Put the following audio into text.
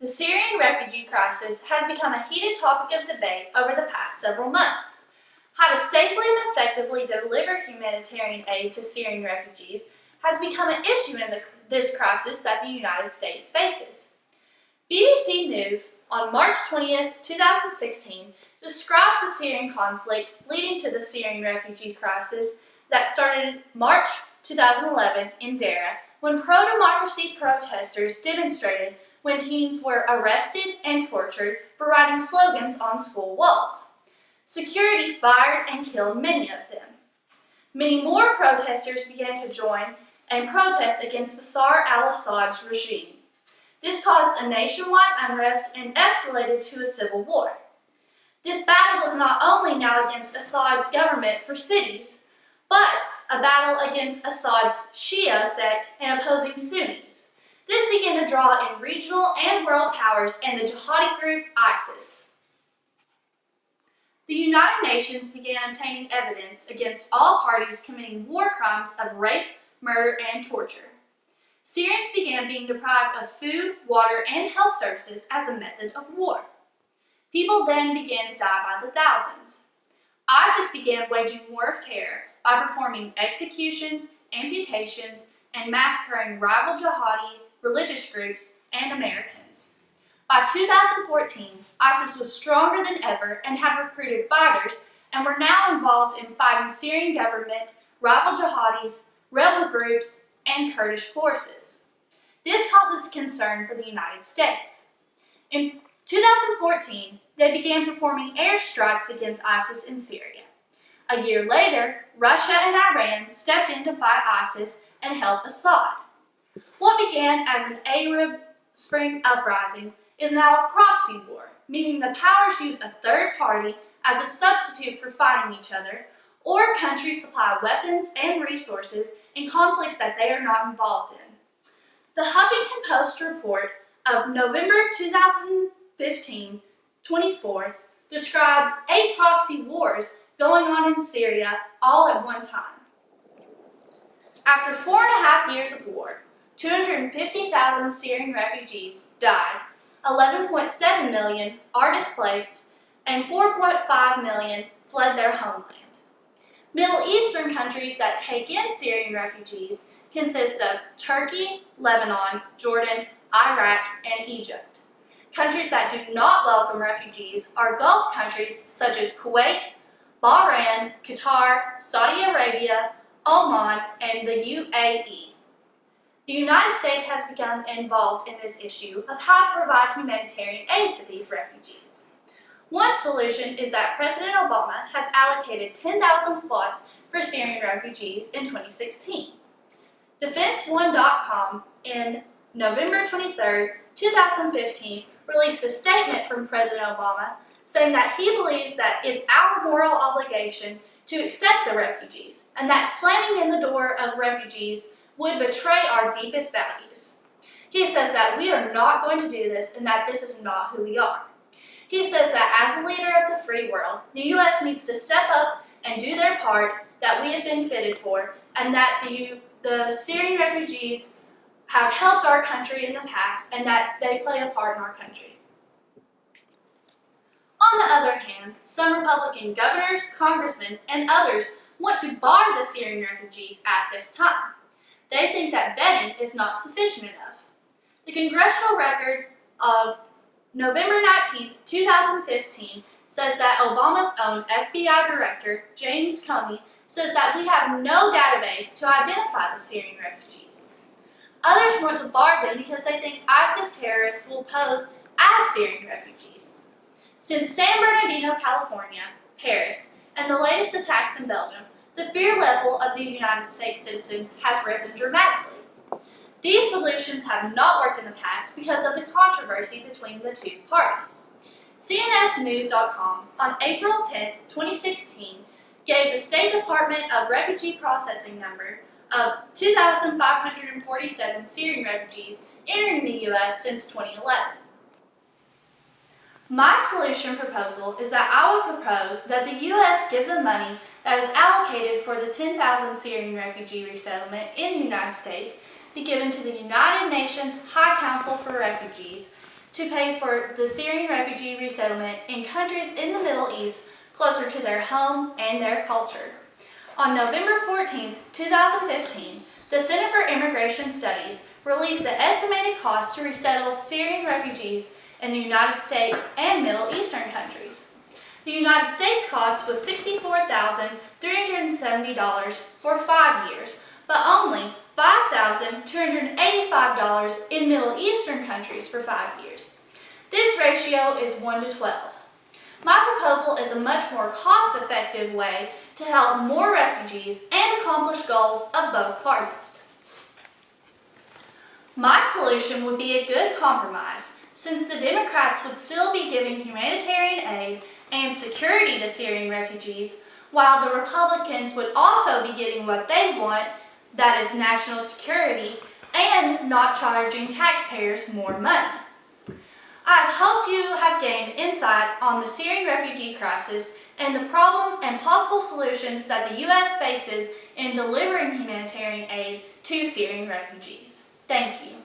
The Syrian refugee crisis has become a heated topic of debate over the past several months. How to safely and effectively deliver humanitarian aid to Syrian refugees has become an issue in this crisis that the United States faces. BBC News on March 20th, 2016 describes the Syrian conflict leading to the Syrian refugee crisis that started March 2011 in Dara when pro-democracy protesters demonstrated when teens were arrested and tortured for writing slogans on school walls. Security fired and killed many of them. Many more protesters began to join and protest against Bashar al-Assad's regime. This caused a nationwide unrest and escalated to a civil war. This battle was not only now against Assad's government for cities, but a battle against Assad's Shia sect and opposing Sunnis. This began to draw in regional and world powers and the jihadi group ISIS. The United Nations began obtaining evidence against all parties committing war crimes of rape, murder, and torture. Syrians began being deprived of food, water, and health services as a method of war. People then began to die by the thousands. ISIS began waging war of terror by performing executions, amputations, and massacring rival jihadi religious groups and Americans. By 2014, ISIS was stronger than ever and had recruited fighters and were now involved in fighting Syrian government, rival jihadis, rebel groups, and Kurdish forces. This causes concern for the United States. In 2014, they began performing airstrikes against ISIS in Syria. A year later, Russia and Iran stepped in to fight ISIS and help Assad. What began as an Arab Spring uprising is now a proxy war, meaning the powers use a third party as a substitute for fighting each other, or countries supply weapons and resources in conflicts that they are not involved in. The Huffington Post report of November 2015, 24th, described 8 proxy wars going on in Syria all at one time. After 4.5 years of war, 250,000 Syrian refugees died, 11.7 million are displaced, and 4.5 million fled their homeland. Middle Eastern countries that take in Syrian refugees consist of Turkey, Lebanon, Jordan, Iraq, and Egypt. Countries that do not welcome refugees are Gulf countries such as Kuwait, Bahrain, Qatar, Saudi Arabia, Oman, and the UAE. The United States has become involved in this issue of how to provide humanitarian aid to these refugees. One solution is that President Obama has allocated 10,000 slots for Syrian refugees in 2016. DefenseOne.com in November 23, 2015, released a statement from President Obama saying that he believes that it's our moral obligation to accept the refugees and that slamming in the door of refugees would betray our deepest values. He says that we are not going to do this and that this is not who we are. He says that as a leader of the free world, the U.S. needs to step up and do their part that we have been fitted for, and that the Syrian refugees have helped our country in the past and that they play a part in our country. On the other hand, some Republican governors, congressmen, and others want to bar the Syrian refugees at this time. They think that vetting is not sufficient enough. The congressional record of November 19, 2015 says that Obama's own FBI director, James Comey, says that we have no database to identify the Syrian refugees. Others want to bar them because they think ISIS terrorists will pose as Syrian refugees. Since San Bernardino, California, Paris, and the latest attacks in Belgium, the fear level of the United States citizens has risen dramatically. These solutions have not worked in the past because of the controversy between the two parties. CNSNews.com on April 10, 2016 gave the State Department of Refugee Processing number of 2,547 Syrian refugees entering the U.S. since 2011. My solution proposal is that I would propose that the U.S. give the money that is allocated for the 10,000 Syrian refugee resettlement in the United States be given to the United Nations High Council for Refugees to pay for the Syrian refugee resettlement in countries in the Middle East closer to their home and their culture. On November 14, 2015, the Center for Immigration Studies released the estimated cost to resettle Syrian refugees in the United States and Middle Eastern countries. The United States cost was $64,370 for 5 years, but only $5,285 in Middle Eastern countries for 5 years. This ratio is 1 to 12. My proposal is a much more cost-effective way to help more refugees and accomplish goals of both parties. My solution would be a good compromise, since the Democrats would still be giving humanitarian aid and security to Syrian refugees, while the Republicans would also be getting what they want, that is national security, and not charging taxpayers more money. I hope you have gained insight on the Syrian refugee crisis and the problem and possible solutions that the U.S. faces in delivering humanitarian aid to Syrian refugees. Thank you.